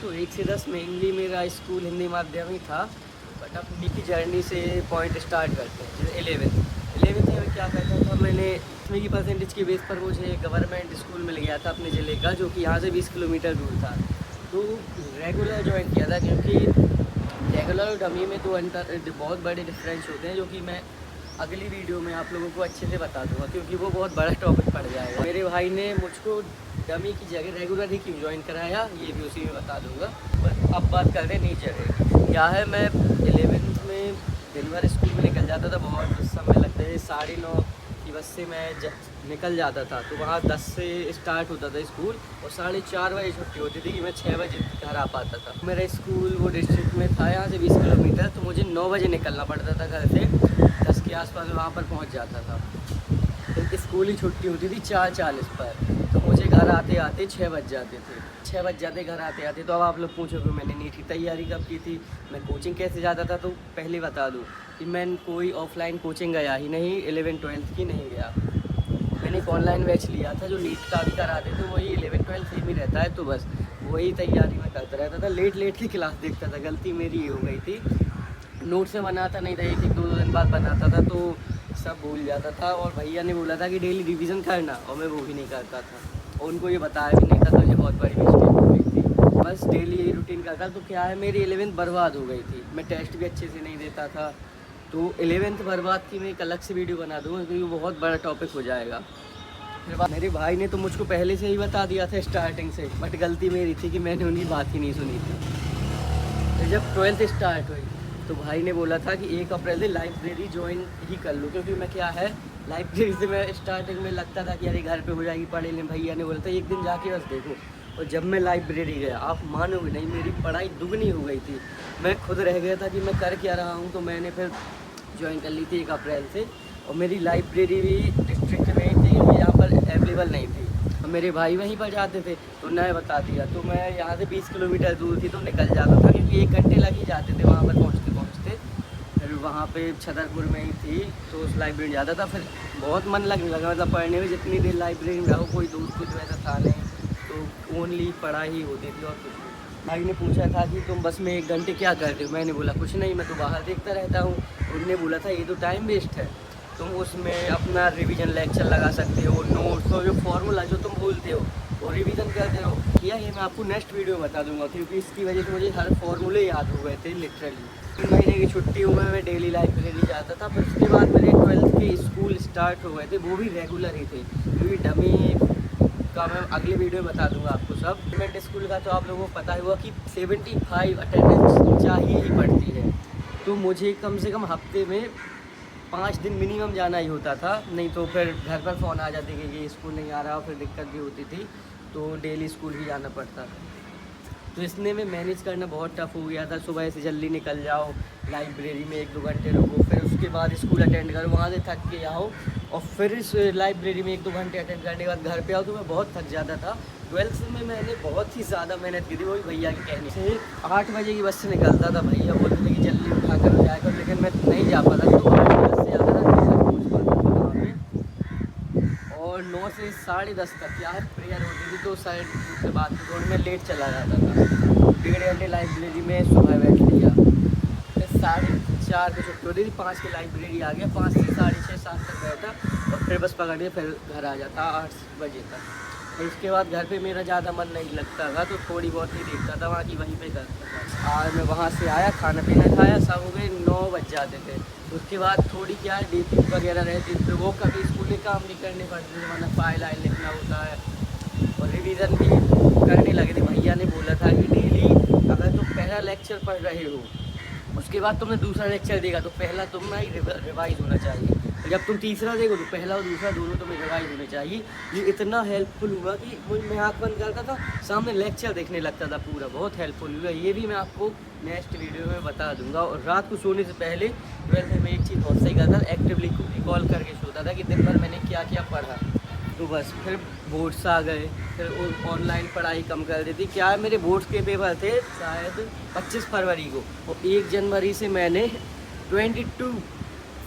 तो 1 से 10 मेनली मेरा स्कूल हिंदी माध्यमिक था। बट अपनी की जर्नी से पॉइंट स्टार्ट करते हैं। जैसे 11th में क्या करता था, मैंने 10वीं की परसेंटेज के बेस पर मुझे गवर्नमेंट स्कूल मिल गया था अपने ज़िले का, जो कि यहाँ से 20 किलोमीटर दूर था। तो रेगुलर ज्वाइन किया था, क्योंकि रेगुलर और डमी में तो बहुत बड़े डिफरेंस होते हैं, जो कि मैं अगली वीडियो में आप लोगों को अच्छे से बता दूंगा, क्योंकि वो बहुत बड़ा टॉपिक पड़ जाएगा। मेरे भाई ने मुझको डमी की जगह रेगुलर ही क्यों ज्वाइन कराया, ये भी उसी में बता दूंगा। पर अब बात कर रहे हैं नई जगह। क्या है, मैं 11th में दिन भर स्कूल में निकल जाता था, बहुत समय लगता है। 9:30 की बस से मैं निकल जाता था, तो वहाँ 10 से स्टार्ट होता था स्कूल, और 4:30 बजे छुट्टी होती थी कि मैं 6 बजे घर आ पाता था। मेरा स्कूल वो डिस्ट्रिक्ट में था, यहाँ से 20 किलोमीटर, तो मुझे 9 बजे निकलना पड़ता था घर से। 10 के आसपास वहाँ पर पहुँच जाता था। तो स्कूल ही छुट्टी होती थी 4:40 पर, तो मुझे घर आते आते 6 बज जाते थे। 6 बज जाते घर आते आते। तो अब आप लोग पूछोगे मैंने नीट की तैयारी कब की थी, मैं कोचिंग कैसे जाता था, तो पहले बता दूँ कि मैं कोई ऑफलाइन कोचिंग गया ही नहीं, 11th-12th की नहीं गया। मैंने एक ऑनलाइन बैच लिया था जो नीट का भी कराते थे, वही 11th-12th सेम ही रहता है, तो बस वही तैयारी में करता रहता था। लेट की क्लास देखता था, गलती मेरी ये हो गई थी। नोट से बनाता नहीं था, एक 2 दिन बाद बनाता था, तो सब भूल जाता था। और भैया ने बोला था कि डेली रिवीजन करना, और मैं वो भी नहीं करता था, और उनको ये बताया भी नहीं था, तो ये बहुत बड़ी मिस्टेक हो गई थी। बस डेली रूटीन करता, तो क्या है, मेरी 11th बर्बाद हो गई थी। मैं टेस्ट भी अच्छे से नहीं देता था, तो 11th बर्बाद की मैं एक अलग से वीडियो बना दूँगा, क्योंकि वो बहुत बड़ा टॉपिक हो जाएगा। फिर मेरे भाई ने तो मुझको पहले से ही बता दिया था स्टार्टिंग से, बट गलती मेरी थी कि मैंने उनकी बात ही नहीं सुनी थी। तो जब 12th स्टार्ट हुई, तो भाई ने बोला था कि 1 अप्रैल से लाइब्रेरी ज्वाइन ही कर लूँ, क्योंकि मैं क्या है, लाइब्रेरी से मैं स्टार्टिंग में लगता था कि अरे घर पे हो जाएगी, पढ़े लें। भैया ने बोला था एक दिन जाके बस देखो, और जब मैं लाइब्रेरी गया, आप मानोगे नहीं, मेरी पढ़ाई दुगनी हो गई थी। मैं खुद रह गया था कि मैं कर क्या रहा हूँ, तो मैंने फिर ज्वाइन कर ली थी 1 अप्रैल से। और मेरी लाइब्रेरी भी डिस्ट्रिक्ट में ही थी, यहाँ पर अवेलेबल नहीं थी, और मेरे भाई वहीं पर जाते थे, तो उन्होंने बता दिया। तो मैं यहाँ से 20 किलोमीटर दूर थी, तो निकल जाता था, क्योंकि 1 घंटे लग ही जाते थे वहाँ पर पहुँचते। फिर वहाँ पे छतरपुर में ही थी, तो उस लाइब्रेरी जाता था। फिर बहुत मन लगने लगा, मतलब पढ़ने में। जितनी देर लाइब्रेरी में रहो, कोई दोस्त कुछ वैसा था नहीं, तो ओनली पढ़ाई होती थी और कुछ नहीं। भाई ने पूछा था कि तुम बस में 1 घंटे क्या करते हो, मैंने बोला कुछ नहीं, मैं तो बाहर देखता रहता हूँ। उन्होंने बोला था ये तो टाइम वेस्ट है, तुम उसमें अपना रिवीजन लेक्चर लगा सकते हो, नोट्स और जो फार्मूला जो तुम भूलते हो वो रिवीजन करते हो। या ये मैं आपको नेक्स्ट वीडियो में बता दूंगा, क्योंकि इसकी वजह से मुझे हर फार्मूले याद हो गए थे लिटरली। 3 महीने की छुट्टी हुई, मैं डेली लाइब्रेरी जाता था। फिर उसके बाद मेरे 12th के स्कूल स्टार्ट हो गए थे, वो भी रेगुलर ही थे, क्योंकि डमी का मैं अगले वीडियो में बता दूंगा आपको सब। गवर्नमेंट स्कूल का तो आप लोगों को पता हुआ कि 75 अटेंडेंस चाहिए ही पड़ती है, तो मुझे कम से कम हफ्ते में 5 दिन मिनिमम जाना ही होता था। नहीं तो फिर घर पर फ़ोन आ जाते कि ये स्कूल नहीं आ रहा, फिर दिक्कत भी होती थी, तो डेली स्कूल ही जाना पड़ता था। तो इसने में मैनेज करना बहुत टफ हो गया था। सुबह से जल्दी निकल जाओ, लाइब्रेरी में 1-2 घंटे रुको, फिर उसके बाद स्कूल अटेंड करो, वहाँ से थक के आओ, और फिर इस लाइब्रेरी में 1-2 घंटे अटेंड करने के बाद घर पे आओ, तो मैं बहुत थक जाता था। 12th में मैंने बहुत ही ज़्यादा मेहनत की थी, वही भैया के कहने से। 8 बजे की बस से निकलता था, भैया बोलते थे कि जल्दी उठा कर जाया कर, लेकिन मैं नहीं जा पाता, तो 8 की बस से आता था, 9 तक पहुँच पाता था वहाँ पे। और 9 से 10:30 तक क्या है, प्रेयर होती थी, तो साइड से बात थोड़ी मैं लेट चला जाता था। 1.5 घंटे लाइब्रेरी में सुबह बैठ लिया, फिर 4:30 को छुट्टी होती थी, 5 की लाइब्रेरी आ गया, 5 से 6:30-7 तक बैठा, और फिर बस पकड़ के फिर घर आ जाता 8 बजे तक। फिर उसके बाद घर पे मेरा ज़्यादा मन नहीं लगता था, तो थोड़ी बहुत ही देखता था, वहाँ की वहीं पे करता था। आज मैं वहाँ से आया, खाना पीना खाया, सब हो गए, 9 बज जाते थे। उसके बाद थोड़ी क्या डीपी वगैरह रहती थी, वो कभी स्कूल के काम नहीं करने पड़ते थे, मतलब फाइल आइल लिखना होता है, और रिवीजन भी करने लगे थे। भैया ने बोला था कि डेली अगर तुम पहला लेक्चर पढ़ रहे हो, उसके बाद तुमने दूसरा लेक्चर देगा, तो पहला तुम्हारा ही रिवाइज होना चाहिए, और जब तुम तीसरा देखो तो पहला और दूसरा दोनों तुम्हें रिवाइज होने चाहिए। ये इतना हेल्पफुल हुआ कि मैं आँख बंद करता था, सामने लेक्चर देखने लगता था पूरा। बहुत हेल्पफुल हुआ, ये भी मैं आपको नेक्स्ट वीडियो में बता दूंगा। और रात को सोने से पहले 12th में एक चीज़ बहुत सही करता था, एक्टिवली रिकॉल करके सोता था कि दिन भर मैंने क्या क्या पढ़ा। तो बस फिर बोर्ड्स आ गए, फिर ऑनलाइन पढ़ाई कम कर दी थी। क्या है, मेरे बोर्ड्स के पेपर थे शायद 25 फरवरी को, और 1 जनवरी से मैंने 22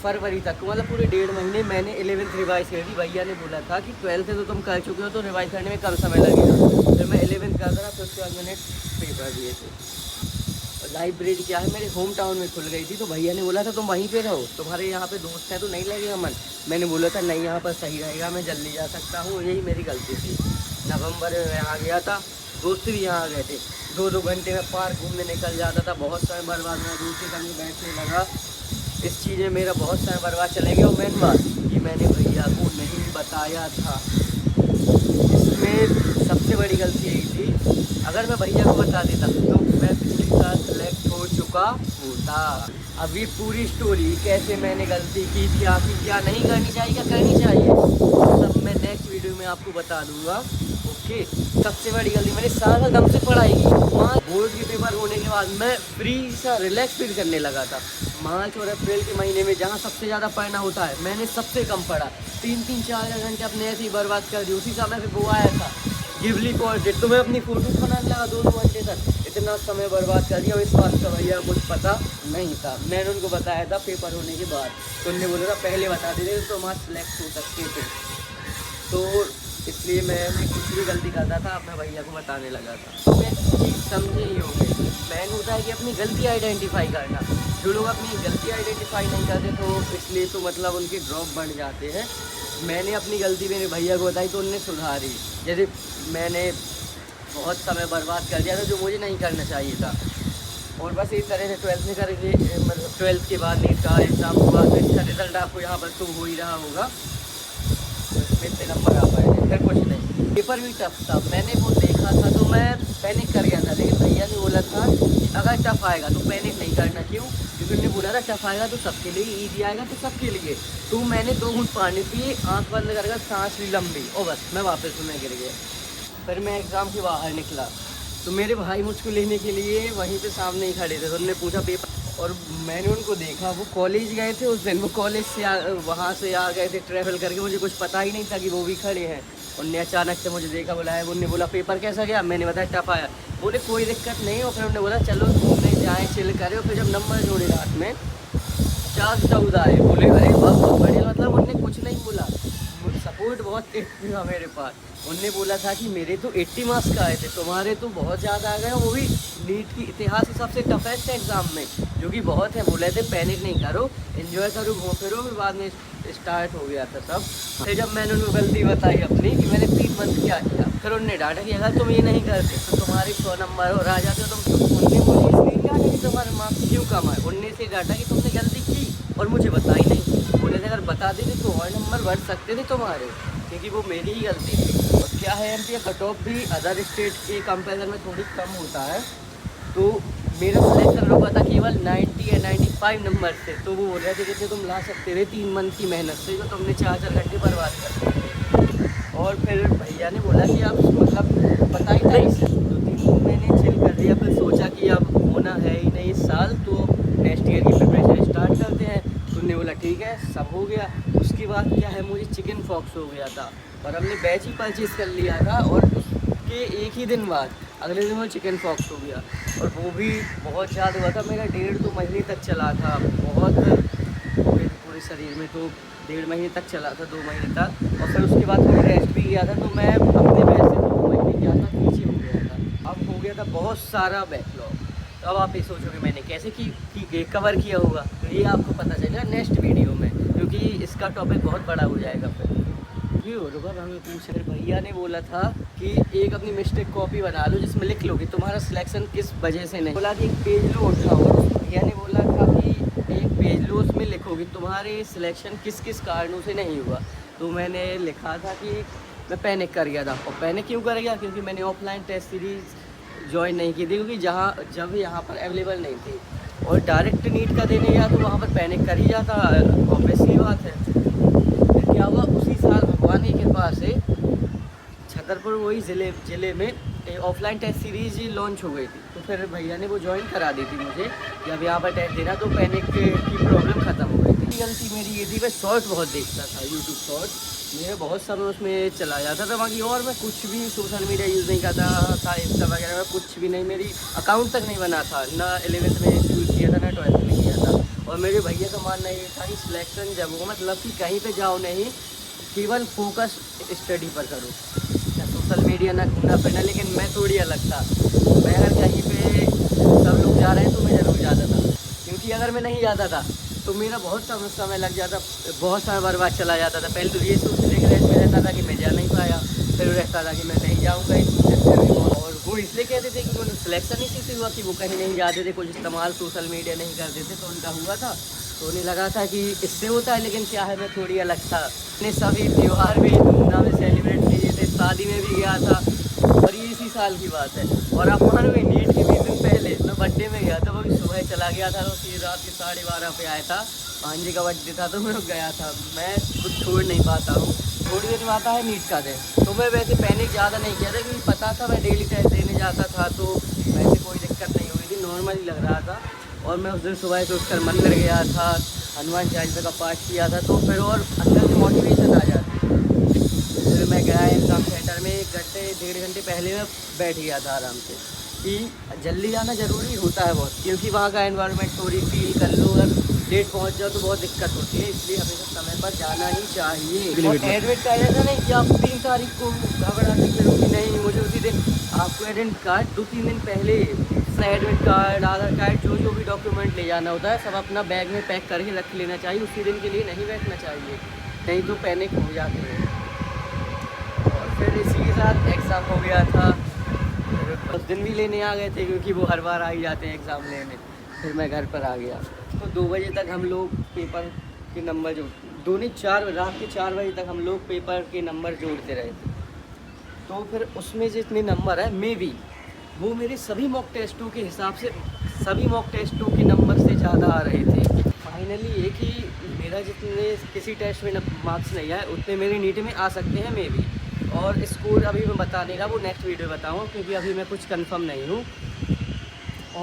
फरवरी तक, मतलब पूरे 1.5 महीने मैंने 11th रिवाइज कर दी। भैया ने बोला था कि 12th तो तुम कर चुके हो, तो रिवाइज करने में कम समय लगेगा। फिर मैं 11th करता रहा, फिर उसके बाद मैंने पेपर दिए थे। और लाइब्रेरी क्या है, मेरे होम टाउन में खुल गई थी, तो भैया ने बोला था तुम वहीं पे रहो, तुम्हारे यहाँ पे दोस्त हैं तो नहीं लगेगा मन। मैंने बोला था नहीं, यहाँ पर सही रहेगा, मैं जल्दी जा सकता हूँ, यही मेरी गलती थी। नवंबर में मैं यहाँ गया था, दोस्त भी यहाँ गए थे, 2-2 घंटे में पार्क घूमने निकल जाता था, बहुत समय बर्बाद हुआ, दूसरे टाइम में बैठने लगा, इस चीज़ में मेरा बहुत समय बर्बाद चले गया। और मेन बात कि मैंने भैया को नहीं बताया था, इसमें सबसे बड़ी गलती यही थी। अगर मैं भैया को बता देता तो मैं पिछले साल सेलेक्ट हो चुका होता। अब ये पूरी स्टोरी कैसे मैंने गलती की थी, आखिर क्या नहीं करनी चाहिए, क्या करनी चाहिए, सब मैं नेक्स्ट वीडियो में आपको बता दूंगा। ओके, सबसे बड़ी गलती, मैंने सारा दम से पढ़ाई की। बोर्ड के पेपर होने के बाद मैं फ्री सा रिलैक्स फील करने लगा था। मार्च और अप्रैल के महीने में जहाँ सबसे ज़्यादा पढ़ना होता है, मैंने सबसे कम पढ़ा, 3-4 घंटे अपने ऐसे ही बर्बाद कर दिए। उसी समय पे वो आया था गिबली पोर्ट्रेट, तो मैं अपनी फ़ोटोज बनाने लगा 2-2 घंटे तक, इतना समय बर्बाद कर दिया। और इस बात का भैया कुछ पता नहीं था, मैंने उनको बताया था पेपर होने के बाद, तो उन्होंने बोला था पहले बता देते तो वहाँ सेलेक्ट हो सकते थे। तो इसलिए मैं कुछ भी गलती करता था, अपने भैया को बताने लगा था। तो मैं चीज़ समझे ही होंगे, मैन होता है कि अपनी गलती आइडेंटिफाई करना। जो लोग अपनी गलती आइडेंटिफाई नहीं करते तो इसलिए तो मतलब उनके ड्रॉप बढ़ जाते हैं। मैंने अपनी गलती मेरे भैया को बताई तो उनने सुधारी। जैसे मैंने बहुत समय बर्बाद कर दिया था जो मुझे नहीं करना चाहिए था। और बस इस तरह से 12th में करके, मतलब 12th के बाद नीट का एग्ज़ाम हुआ, तो इसका रिजल्ट आपको यहाँ पर तो हो ही रहा होगा, इतने नंबर आ पाए थे, फिर कुछ नहीं। पेपर भी टफ था, मैंने वो देखा था तो मैं पैनिक कर गया था, लेकिन भैया ने बोला था कि अगर टफ आएगा तो पैनिक नहीं करना। क्यों? क्योंकि उन्होंने बोला था टफ आएगा तो सबके लिए, ईजी आएगा तो सबके लिए। तो मैंने 2 घूंट पानी पिए, आँख बंद कर सांस ली लंबी, और बस मैं वापस में गिर गया। फिर मैं एग्ज़ाम के बाहर निकला तो मेरे भाई मुझको लेने के लिए वहीं पे सामने ही खड़े थे, तो उन्होंने पूछा पेपर, और मैंने उनको देखा, वो कॉलेज गए थे उस दिन, वो कॉलेज से वहाँ से आ गए थे ट्रैवल करके, मुझे कुछ पता ही नहीं था कि वो भी खड़े हैं। उनने अचानक से मुझे देखा, बुलाया, उनने बोला पेपर कैसा गया, मैंने बताया टफ आया, बोले कोई दिक्कत नहीं। और फिर उन्होंने बोला चलो घूमने जाएँ, चिल करें। और फिर जब नंबर जोड़े रात में 4-14 आए, बोले अरे वाह बहुत बढ़िया, मतलब उनने कुछ नहीं बोला, सपोर्ट बहुत था मेरे पास। उनने बोला था कि मेरे तो 80 मार्क्स का आए थे, तुम्हारे तो बहुत ज़्यादा आ गए, वो भी नीट की इतिहास के सबसे टफेस्ट एग्ज़ाम में, जो कि बहुत है। बोले थे पैनिक नहीं करो, एंजॉय करो, घूमो फिरो। फिर बाद में स्टार्ट हो गया था सब। फिर जब मैंने उनको गलती बताई अपनी कि मैंने 3 मंथ क्या किया, फिर उन्होंने डांटा कि अगर तुम ये नहीं करते तो तुम्हारे 100 नंबर और आ जाते हो तुम। उनने बोली इसलिए डांटा कि तुम्हारे मार्क्स क्यों कम आए, उनने से डांटा कि तुमने गलती की और मुझे बताई नहीं। बोले थे अगर बता देते तो और नंबर बढ़ सकते थे तुम्हारे, क्योंकि वो मेरी ही गलती थी। और क्या है, एमपी कट ऑफ भी अदर स्टेट के कंपेरिजन में थोड़ी कम होता है, तो मेरा सिलेक्शन रुका था केवल 90 या 95 नंबर से। तो वो बोल रहे थे कि तुम ला सकते थे 3 मंथ की मेहनत से, जो तुमने 4-4 घंटे बर्बाद कर दिए। और फिर भैया ने बोला कि आप मतलब पता ही नहीं, 2-3 दिन मैंने चिल कर दिया। फिर सोचा कि अब होना है ही नहीं इस साल, तो नेक्स्ट ईयर की प्रिपरेशन स्टार्ट करते हैं। तो उन्होंने बोला ठीक है, सब हो गया। उसके बाद क्या है, मुझे चिकन पॉक्स हो गया था, और हमने बैच ही परचेज़ कर लिया था, और उसके एक ही दिन बाद अगले दिन वो चिकन पॉक्स हो गया, और वो भी बहुत ज़्यादा हुआ था। मेरा 1.5-2 महीने तक चला था, बहुत मेरे पूरे शरीर में, तो 1.5 महीने तक चला था, 2 महीने तक। और फिर उसके बाद मैं रेस्ट भी किया था, तो मैं अपने बैच से 2 महीने क्या था पीछे हो गया था। अब हो गया था बहुत सारा बैकलॉग। तो अब आप ये सोचोगे मैंने कैसे कवर किया होगा, तो ये आपको पता चलेगा नेक्स्ट वीडियो में, क्योंकि इसका टॉपिक बहुत बड़ा हो जाएगा। फिर हमें पूछ रहे, भैया ने बोला था कि एक अपनी मिस्टेक कॉपी बना लो जिसमें लिख लो कि तुम्हारा सिलेक्शन किस वजह से नहीं, बोला कि एक पेज लो उठाओ। और भैया ने बोला था कि एक पेज लो, उसमें लिखो कि तुम्हारे सिलेक्शन किस किस कारणों से नहीं हुआ। तो मैंने लिखा था कि मैं पैनिक कर गया था। और पैनिक क्यों कर गया, क्योंकि मैंने ऑफलाइन टेस्ट सीरीज़ ज्वाइन नहीं की थी, क्योंकि जब यहाँ पर अवेलेबल नहीं थी, और डायरेक्ट नीट का देने गया तो वहाँ पर पैनिक कर ही जाता, ऑब्वियसली बात है। फिर क्या हुआ, उसी साल भगवान की कृपा से छतरपुर वही ज़िले में ऑफलाइन टेस्ट सीरीज़ लॉन्च हो गई थी। तो फिर भैया ने वो ज्वाइन करा दी थी मुझे, जब यहाँ पर टेस्ट देना, तो पैनिक की प्रॉब्लम ख़त्म हो गई थी। गलती मेरी ये थी, मैं शॉर्ट बहुत देखता था, यूट्यूब शॉर्ट, मेरा बहुत समय उसमें चला जाता था। बाकी और मैं कुछ भी सोशल मीडिया यूज़ नहीं करता था, इंस्टा वगैरह में कुछ भी नहीं, मेरी अकाउंट तक नहीं बना था, ना 11th में यूज़ किया था, ना 12th में किया था। और मेरे भैया का मानना ये था कि सिलेक्शन जब हो, मतलब कि कहीं पे जाओ नहीं, केवल फोकस स्टडी पर करो, या सोशल मीडिया ना घूमना फिरना, लेकिन मैं थोड़ी अलग था। मैं अगर कहीं पे सब लोग जा रहे हैं तो मैं ज़रूर जाता था, क्योंकि अगर मैं नहीं जाता था तो मेरा बहुत समय लग जाता, बहुत समय बर्बाद चला जाता था। पहले तो ये सोचने के में रहता था कि मैं जा नहीं पाया, फिर रहता था कि मैं नहीं जाऊँगा इस चक्कर में। और वो इसलिए कहते थे कि उन्होंने सिलेक्शन इसी से हुआ कि वो कहीं नहीं जाते थे, कुछ इस्तेमाल सोशल मीडिया नहीं करते थे, तो उनका हुआ था। तो उन्हें लगा था कि इससे होता है, लेकिन क्या है, मैं थोड़ी अलग था। मैंने सभी त्यौहार भी धूमधाम से सेलिब्रेट किए थे, शादी में भी गया था, और ये इसी साल की बात है। और आप मानोगे, नीट के 20 दिन पहले मैं बर्थडे में गया था, वो भी सुबह चला गया था, तो फिर रात के 12:30 पे आया था। भांजे का बर्थडे था तो मैं गया था। मैं कुछ छोड़ नहीं पाता हूँ। थोड़ी देर में आता है नीट का दिन, तो मैं वैसे पैनिक ज़्यादा नहीं किया था, क्योंकि पता था मैं डेली टेस्ट देने जाता था, तो वैसे कोई दिक्कत नहीं हुई थी, नॉर्मल ही लग रहा था। और मैं उस दिन सुबह से उठकर मंदिर गया था, हनुमान चालीसा का पाठ किया था, तो फिर और अंदर से मोटिवेशन आ जाती है। फिर मैं गया एग्ज़ाम सेंटर में, 1 घंटे 1.5 घंटे पहले मैं बैठ गया था आराम से, कि जल्दी जाना ज़रूरी होता है बहुत, क्योंकि वहाँ का एनवायरनमेंट थोड़ी फील कर लो। अगर लेट पहुँच जाओ तो बहुत दिक्कत होती है, इसलिए हमेशा समय पर जाना ही चाहिए। और एडमिट कार्ड ऐसा नहीं कि आप 3 तारीख को घबरा के फिरो कि नहीं मुझे उसी दिन, आपको एडमिट कार्ड 2-3 दिन पहले अपना एडमिट कार्ड, आधार कार्ड, जो भी डॉक्यूमेंट ले जाना होता है सब अपना बैग में पैक करके रख लेना चाहिए। उसी दिन के लिए नहीं बैठना चाहिए, नहीं तो पैनिक हो जाते हैं। और फिर इसी के साथ एग्ज़ाम हो गया था। फिर 10 दिन भी लेने आ गए थे, क्योंकि वो हर बार आ ही जाते हैं एग्ज़ाम लेने। फिर मैं घर पर आ गया, तो 2 बजे तक हम लोग पेपर के नंबर दो नहीं 4 रात के 4 बजे तक हम लोग पेपर के नंबर जोड़ते रहे थे। तो फिर उसमें जितने नंबर है, मे बी वो मेरे सभी मॉक टेस्टों के हिसाब से, सभी मॉक टेस्टों के नंबर से ज़्यादा आ रहे थे। फाइनली ये कि मेरा जितने किसी टेस्ट में मार्क्स नहीं आए, उतने मेरे नीट में आ सकते हैं मे बी। और स्कोर अभी मैं बताने का वो नेक्स्ट वीडियो बताऊँगा, क्योंकि अभी मैं कुछ कंफर्म नहीं हूँ।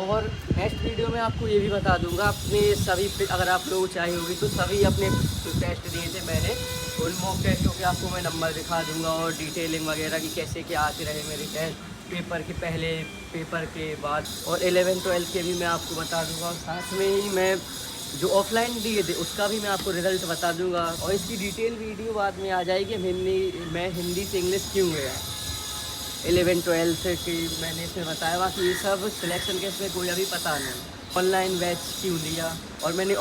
और नेक्स्ट वीडियो में आपको ये भी बता दूंगा, अपने सभी, अगर आप लोग चाहिए होगी तो सभी अपने जो टेस्ट दिए थे मैंने, उन मॉक टेस्टों के आपको मैं नंबर दिखा दूंगा, और डिटेलिंग वगैरह की कैसे क्या आते रहे मेरे टेस्ट, पेपर के पहले, पेपर के बाद, और 11-12 के भी मैं आपको बता दूंगा। और साथ में ही मैं जो ऑफलाइन दिए थे उसका भी मैं आपको रिज़ल्ट बता दूंगा, और इसकी डिटेल वीडियो बाद में आ जाएगी। मैं हिंदी से इंग्लिश क्यों गया, 11-12 की मैंने इसमें बताया, बाकी ये सब सिलेक्शन के इसमें कोई अभी पता नहीं। ऑनलाइन बैच क्यों लिया, और मैंने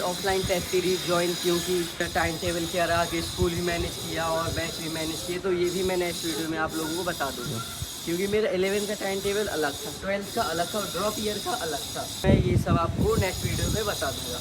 ऑफलाइन टेस्ट सीरीज़ ज्वाइन क्यों की, टाइम टेबल क्या रहा, कि स्कूल भी मैनेज किया और बैच भी मैनेज किए, तो ये भी मैं नेक्स्ट वीडियो में आप लोगों को बता दूँगा। क्योंकि मेरा 11 का टाइम टेबल अलग था, 12 का अलग था, और ड्रॉप ईयर का अलग था। मैं ये सब आपको नेक्स्ट वीडियो में बता दूँगा।